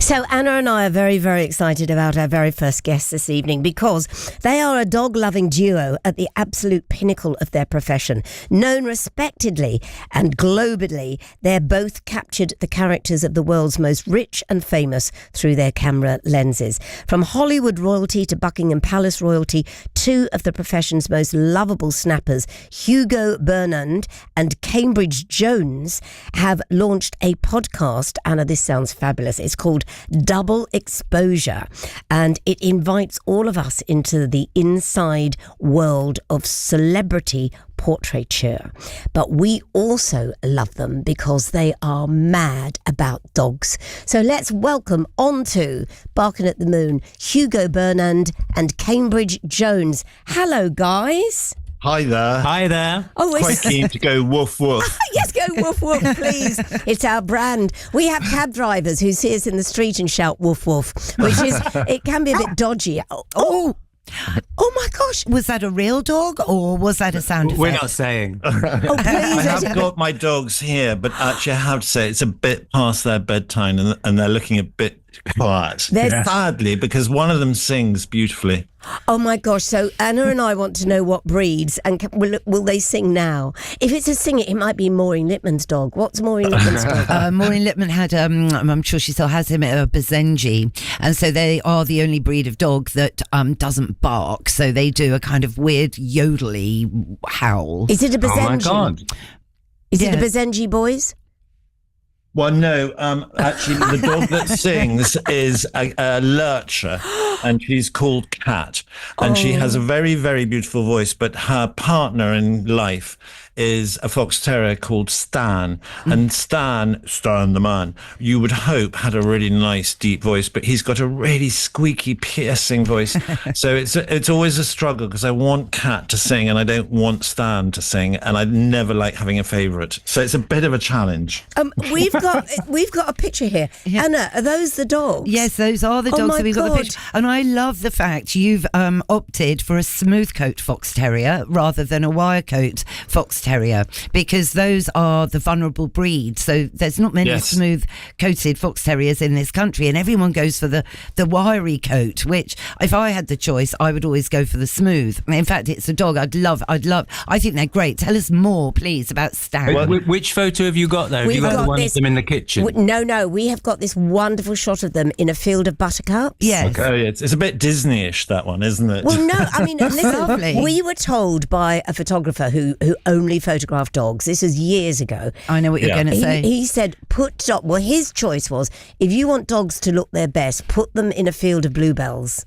So Anna and I are very, very excited about our very first guests this evening because they are a dog-loving duo at the absolute pinnacle of their profession. Known respectedly and globally, they're both captured the characters of the world's most rich and famous through their camera lenses. From Hollywood royalty to Buckingham Palace royalty, two of the profession's most lovable snappers, Hugo Jones and Cambridge Jones, have launched a podcast. Anna, this sounds fabulous. It's called Double Exposure, and it invites all of us into the inside world of celebrity portraiture. But we also love them because they are mad about dogs. So let's welcome onto Barking at the Moon, Hugo Jones and Cambridge Jones. Hello, guys. Hi there. Hi there. Oh, Quite keen to go woof woof. Yes, go woof woof, please. It's our brand. We have cab drivers who see us in the street and shout woof woof, which is, it can be a bit dodgy. Oh my gosh. Was that a real dog or was that a sound effect? We're not saying. Oh, please. I have got my dogs here, but actually I have to say it's a bit past their bedtime and they're looking a bit quiet. Sadly, because one of them sings beautifully. Oh my gosh. So Anna and I want to know what breeds and will they sing now? If it's a singer, it might be Maureen Lipman's dog. What's Maureen Lipman's dog? Maureen Lipman had, I'm sure she still has him, a Basenji. And so they are the only breed of dog that doesn't bark. So they do a kind of weird yodely howl. Is it a Basenji? Oh my God. Is it a Basenji, boys? Well, no, actually, the dog that sings is a lurcher, and she's called Cat. And she has a very, very beautiful voice, but her partner in life is a fox terrier called Stan. And Stan the man, you would hope had a really nice deep voice, but he's got a really squeaky, piercing voice. So it's always a struggle because I want Cat to sing and I don't want Stan to sing, and I never like having a favourite. So it's a bit of a challenge. We've got a picture here. Yeah. Anna, are those the dogs? Yes, those are the dogs that we've got the picture. And I love the fact you've opted for a smooth coat fox terrier rather than a wire coat fox terrier, because those are the vulnerable breeds. So there's not many smooth coated fox terriers in this country, and everyone goes for the wiry coat, which if I had the choice I would always go for the smooth. In fact, it's a dog I think they're great. Tell us more please about Stan. Which photo have you got there? Have you got the one of them in the kitchen? No, we have got this wonderful shot of them in a field of buttercups. Yes. Okay. Oh, yeah, it's a bit Disney-ish, that one, isn't it? Well, no, I mean, listen, we were told by a photographer who only photographed dogs. This was years ago. I know what you're going to say. He said, his choice was, if you want dogs to look their best, put them in a field of bluebells.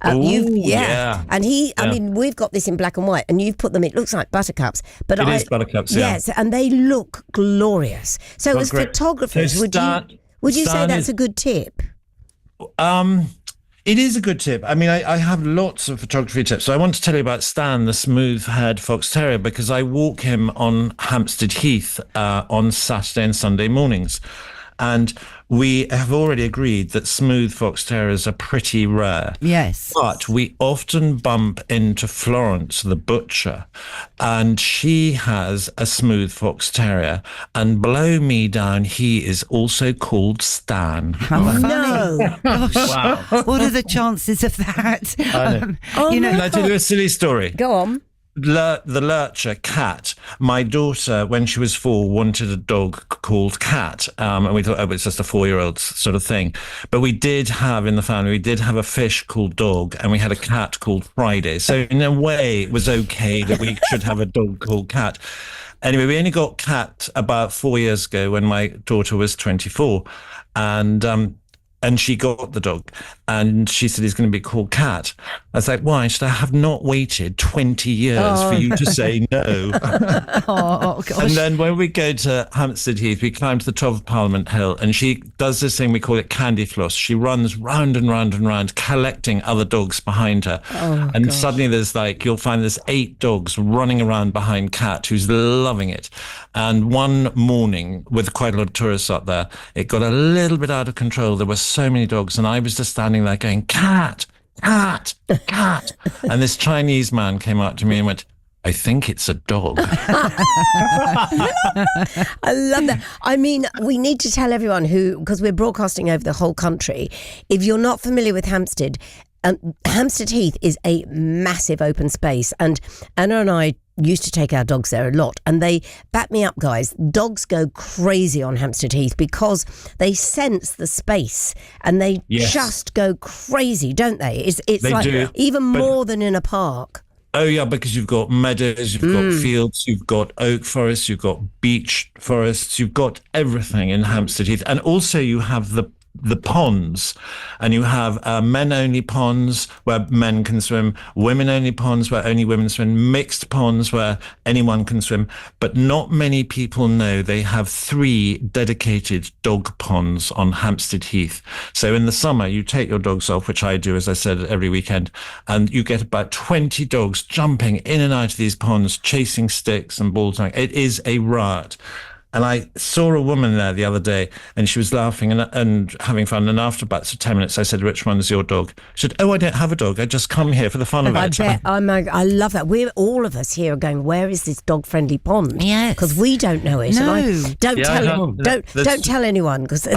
And I mean, we've got this in black and white, and you've put them. It looks like buttercups, but it is buttercups. Yeah. Yes, and they look glorious. So, as photographers, would you say that's a good tip? It is a good tip. I mean, I have lots of photography tips. So I want to tell you about Stan, the smooth-haired fox terrier, because I walk him on Hampstead Heath on Saturday and Sunday mornings. And we have already agreed that smooth fox terriers are pretty rare. Yes. But we often bump into Florence, the butcher, and she has a smooth fox terrier. And blow me down, he is also called Stan. How funny. No. Gosh. Wow. What are the chances of that? Can I tell you a silly story? Go on. The lurcher, Cat. My daughter, when she was 4, wanted a dog called Cat. And we thought, it's just a 4-year-old sort of thing. But we did have in the family, a fish called Dog, and we had a cat called Friday. So in a way, it was okay that we should have a dog called Cat. Anyway, we only got Cat about 4 years ago when my daughter was 24. And she got the dog, and she said he's going to be called Cat. I was like, why? She said, I have not waited 20 years for you to say no. Oh, gosh. And then when we go to Hampstead Heath, we climb to the top of Parliament Hill, and she does this thing, we call it candy floss. She runs round and round and round, collecting other dogs behind her. Suddenly you'll find there's 8 dogs running around behind Cat, who's loving it. And one morning, with quite a lot of tourists up there, it got a little bit out of control. There were so many dogs, and I was just standing there going, Cat, Cat, Cat. And this Chinese man came up to me and went, I think it's a dog. I love that. I mean, we need to tell everyone because we're broadcasting over the whole country. If you're not familiar with Hampstead, Hampstead Heath is a massive open space, and Anna and I used to take our dogs there a lot, and they back me up, guys. Dogs go crazy on Hampstead Heath because they sense the space and they just go crazy, don't they? It's they like do, even more than in a park. Oh yeah, because you've got meadows, you've got fields, you've got oak forests, you've got beech forests, you've got everything in Hampstead Heath, and also you have the ponds, and you have men-only ponds where men can swim, women-only ponds where only women swim, mixed ponds where anyone can swim. But not many people know they have 3 dedicated dog ponds on Hampstead Heath. So in the summer, you take your dogs off, which I do, as I said, every weekend, and you get about 20 dogs jumping in and out of these ponds, chasing sticks and balls. It is a riot. And I saw a woman there the other day, and she was laughing and having fun. And after about 10 minutes, I said, "Which one is your dog?" She said, "Oh, I don't have a dog. I just come here for the fun of it." I love that. We're all of us here are going, where is this dog-friendly pond? Yes, because we don't know it. No, and don't tell anyone, because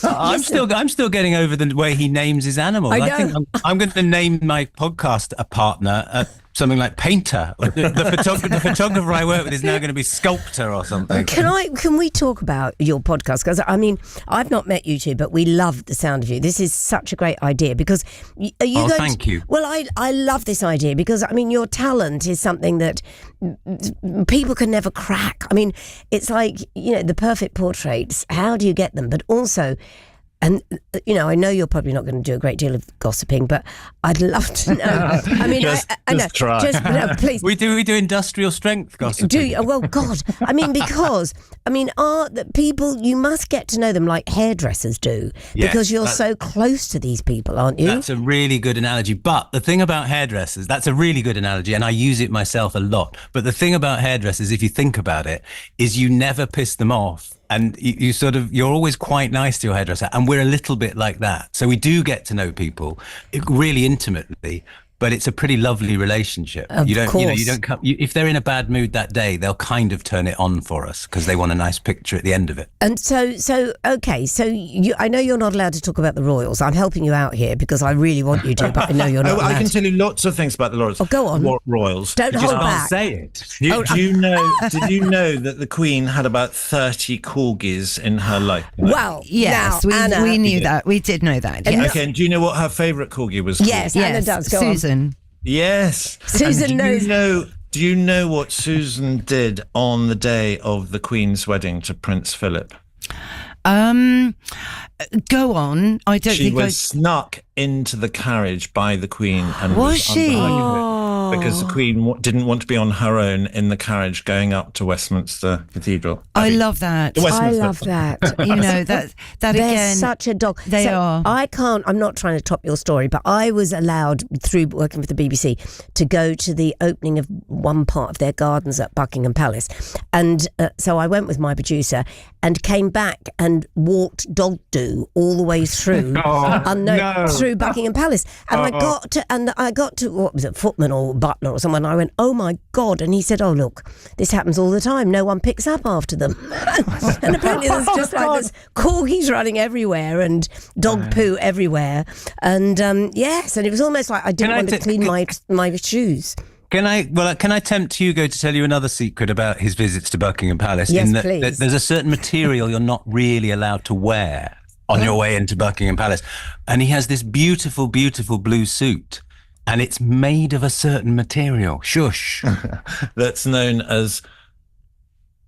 I'm still getting over the way he names his animals. I think I'm going to name my podcast a partner. Something like painter. The photographer I work with is now going to be sculptor or something. Can we talk about your podcast? Because I mean, I've not met you two, but we love the sound of you. This is such a great idea because thank you. Well, I love this idea because I mean, your talent is something that people can never crack. I mean, it's like, the perfect portraits. How do you get them? But also, and, I know you're probably not going to do a great deal of gossiping, but I'd love to know. I mean, just try. Please. We do industrial strength gossiping. Do you? Well, God. I mean, are the people, you must get to know them like hairdressers do, because you're so close to these people, aren't you? That's a really good analogy. But the thing about hairdressers, that's a really good analogy, and I use it myself a lot. But the thing about hairdressers, if you think about it, is you never piss them off. And you're always quite nice to your hairdresser. And we're a little bit like that. So we do get to know people really intimately, but it's a pretty lovely relationship. Of course. If they're in a bad mood that day, they'll kind of turn it on for us because they want a nice picture at the end of it. And I know you're not allowed to talk about the royals. I'm helping you out here because I really want you to, but I know you're not allowed. I can tell you lots of things about the royals. Oh, go on. Royals. Don't hold back. Say it. Did you know that the Queen had about 30 corgis in her life? Well, yes, Anna, we knew that. We did know that. Yes. Okay, and do you know what her favourite corgi was called? Yes, Anna does. Go Susan. on. Yes. Susan knows. Do you know what Susan did on the day of the Queen's wedding to Prince Philip? Go on. I don't think she was snuck into the carriage by the Queen and was she? Because the Queen didn't want to be on her own in the carriage going up to Westminster Cathedral. I love that. I love that. that they're again. Such a dog. They are. I'm not trying to top your story, but I was allowed through working for the BBC to go to the opening of one part of their gardens at Buckingham Palace, and so I went with my producer and came back and walked dog do all the way through through Buckingham Palace, and I got to what was it, footman or butler or someone. I went, oh my God, and he said, oh look, this happens all the time. No one picks up after them, and apparently there's just there's corgis running everywhere and dog poo everywhere, and yes, and it was almost like I didn't want to clean my shoes. Can I tempt Hugo to tell you another secret about his visits to Buckingham Palace? Yes, please. There's a certain material you're not really allowed to wear on your way into Buckingham Palace. And he has this beautiful, beautiful blue suit. And it's made of a certain material. Shush. That's known as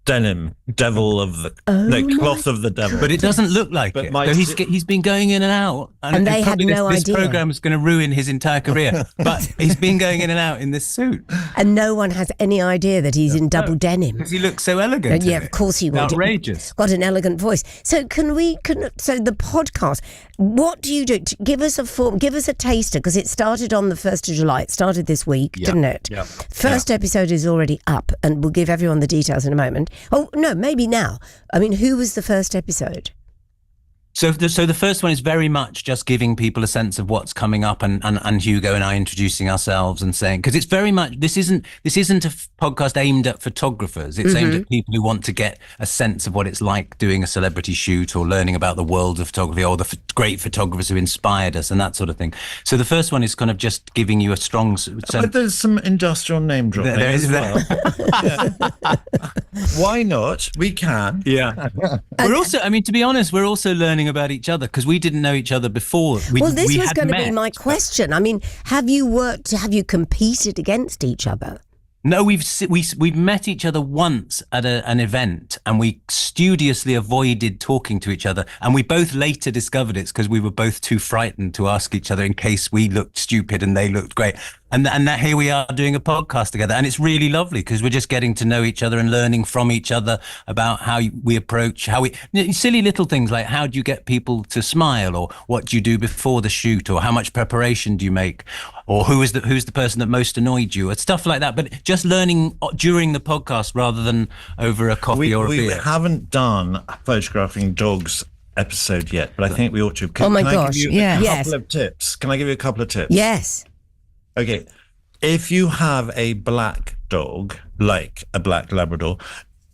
denim, cloth of the devil. But it doesn't look like it. So he's been going in and out, and they had no idea. This program is going to ruin his entire career. But he's been going in and out in this suit, and no one has any idea that he's in double denim because he looks so elegant. Yeah, of course he would. Outrageous. Got an elegant voice. So so the podcast. What do you do? Give us a form. Give us a taster, because it started on the 1st of July. It started this week, didn't it? Yeah. First episode is already up, and we'll give everyone the details in a moment. Oh, no, maybe now. I mean, who was the first episode? So the first one is very much just giving people a sense of what's coming up, and Hugo and I introducing ourselves and saying, because it's very much, this isn't a podcast aimed at photographers. It's aimed at people who want to get a sense of what it's like doing a celebrity shoot or learning about the world of photography or the great photographers who inspired us and that sort of thing. So the first one is kind of just giving you a strong sense. But there's some industrial name dropping There is as well. Why not? We can. Yeah. We're also, I mean, to be honest, we're also learning about each other because we didn't know each other before. This was going to be my question. I mean, have you competed against each other? No, we've met each other once at an event, and we studiously avoided talking to each other. And we both later discovered it's because we were both too frightened to ask each other in case we looked stupid and they looked great. And that here we are doing a podcast together, and it's really lovely because we're just getting to know each other and learning from each other about how we approach, silly little things like how do you get people to smile, or what do you do before the shoot, or how much preparation do you make, or who's the person that most annoyed you, or stuff like that. But just learning during the podcast rather than over a coffee or a beer. We haven't done photographing dogs episode yet, but I think we ought to. Can I give you a couple of tips? Can I give you a couple of tips? Yes. Okay, if you have a black dog, like a black Labrador,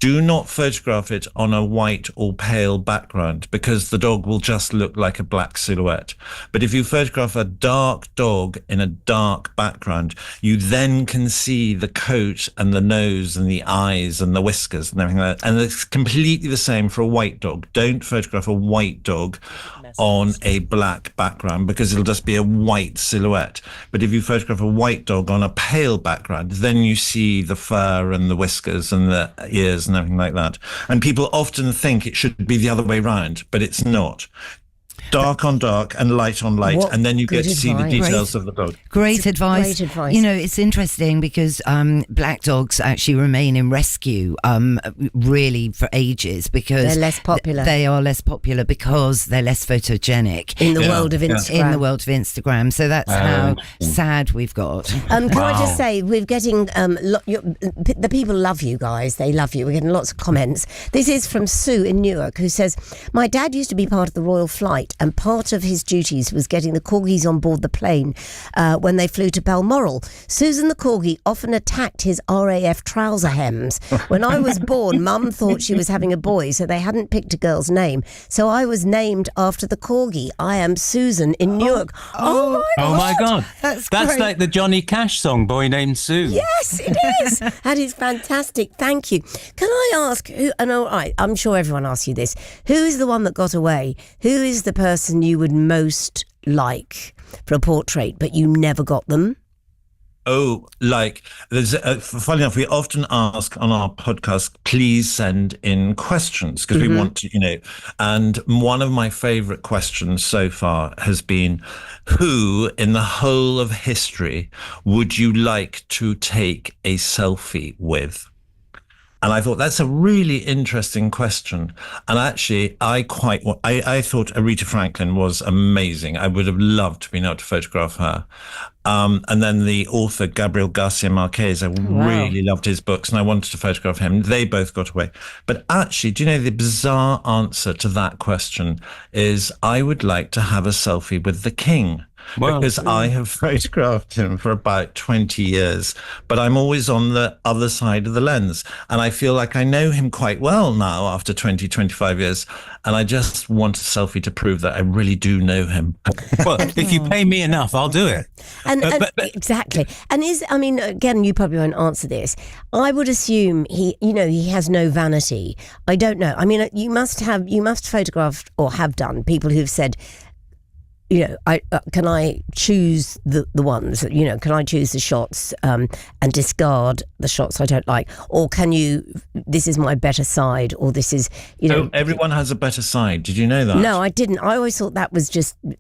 do not photograph it on a white or pale background because the dog will just look like a black silhouette. But if you photograph a dark dog in a dark background, you then can see the coat and the nose and the eyes and the whiskers and everything like that. And it's completely the same for a white dog. Don't photograph a white dog on a black background because it'll just be a white silhouette. But if you photograph a white dog on a pale background, then you see the fur and the whiskers and the ears and everything like that. And people often think it should be the other way round, but it's not. Dark on dark and light on light, and then you get to see the details of the dog. Great advice. You know, it's interesting because black dogs actually remain in rescue really for ages because they're less popular. They are less popular because they're less photogenic in the world of Instagram. In the world of Instagram. So that's how sad we've got. Can I just say, we're getting the people love you guys. They love you. We're getting lots of comments. This is from Sue in Newark, who says, "My dad used to be part of the Royal Flight, and part of his duties was getting the corgis on board the plane when they flew to Balmoral. Susan the corgi often attacked his RAF trouser hems. When I was born, Mum thought she was having a boy, so they hadn't picked a girl's name. So I was named after the corgi. I am Susan in Newark." Oh my God. That's like the Johnny Cash song, Boy Named Sue. Yes, it is. That is fantastic. Thank you. Can I ask who, and all right, I'm sure everyone asks you this, who is the one that got away? Who is the person you would most like for a portrait, but you never got them? Oh, like, there's funny enough, we often ask on our podcast, please send in questions because we want to, and one of my favorite questions so far has been, who in the whole of history would you like to take a selfie with? And I thought that's a really interesting question. And actually, I thought Aretha Franklin was amazing. I would have loved to be able to photograph her. And then the author, Gabriel Garcia Marquez, I really loved his books and I wanted to photograph him. They both got away. But actually, do you know the bizarre answer to that question is I would like to have a selfie with the king. Wow. Because I have photographed him for about 20 years, but I'm always on the other side of the lens. And I feel like I know him quite well now after 25 years. And I just want a selfie to prove that I really do know him. Well, if you pay me enough, I'll do it. And exactly. And again, you probably won't answer this. I would assume he has no vanity. I don't know. I mean, you must photograph or have done people who've said, can I choose the ones, can I choose the shots and discard the shots I don't like? Or this is my better side, or this is, So everyone has a better side. Did you know that? No, I didn't. I always thought that was just, we're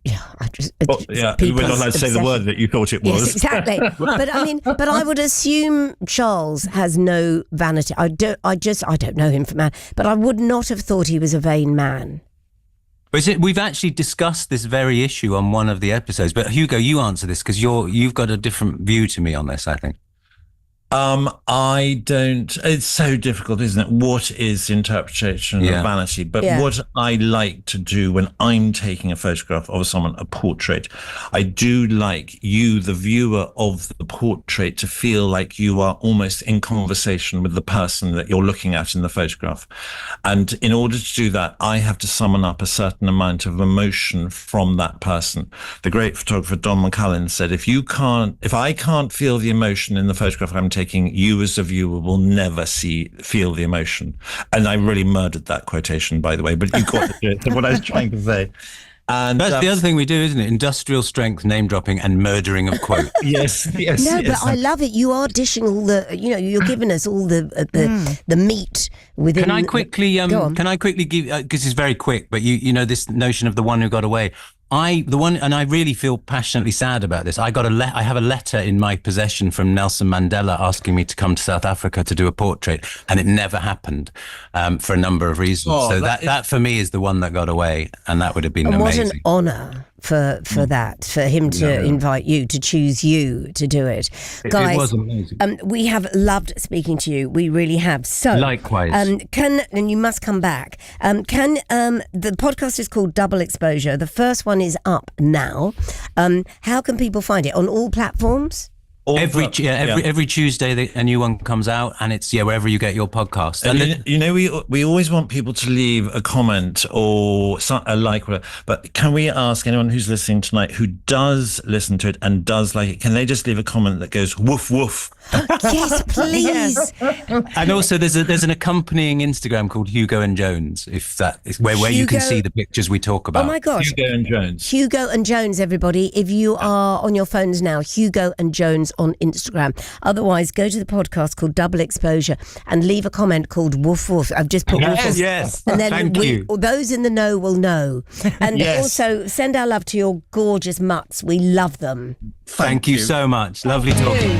not allowed to say the word that you thought it was. Yes, exactly. but I would assume Charles has no vanity. I don't know him from man, but I would not have thought he was a vain man. We've actually discussed this very issue on one of the episodes, but Hugo, you answer this because you've got a different view to me on this, I think. I don't. It's so difficult, isn't it? What is the interpretation of vanity? But what I like to do when I'm taking a photograph of someone, a portrait, I do like you, the viewer of the portrait, to feel like you are almost in conversation with the person that you're looking at in the photograph. And in order to do that, I have to summon up a certain amount of emotion from that person. The great photographer Don McCullin said, if I can't feel the emotion in the photograph I'm taking, you as a viewer will never feel the emotion. And I really murdered that quotation, by the way, but you got the gist of what I was trying to say. And that's the other thing we do, isn't it? Industrial strength name dropping and murdering of quotes. yes. No, but I love it. You are dishing all the, you're giving us all the meat within. Can I quickly give, because it's very quick, but you know this notion of the one who got away. And I really feel passionately sad about this. I have a letter in my possession from Nelson Mandela asking me to come to South Africa to do a portrait, and it never happened for a number of reasons. So that for me is the one that got away, and that would have been amazing. What an honour for that, for him to invite you, to choose you to do it. Guys, it was amazing. We have loved speaking to you. We really have. So likewise. And you must come back. The podcast is called Double Exposure. The first one is up now. How can people find it? On all platforms? Every Tuesday a new one comes out, and it's wherever you get your podcast. And we always want people to leave a comment or a like, but can we ask anyone who's listening tonight who does listen to it and does like it, can they just leave a comment that goes woof woof? Yes, please. And also there's an accompanying Instagram called Hugo and Jones, if that is where you can see the pictures we talk about. Oh my gosh. Hugo and Jones, everybody. If you are on your phones now, Hugo and Jones on Instagram. Otherwise, go to the podcast called Double Exposure and leave a comment called woof woof. I've just put woof woof. Yes. And then those in the know will know. And also send our love to your gorgeous mutts. We love them. Thank you so much. Lovely talking.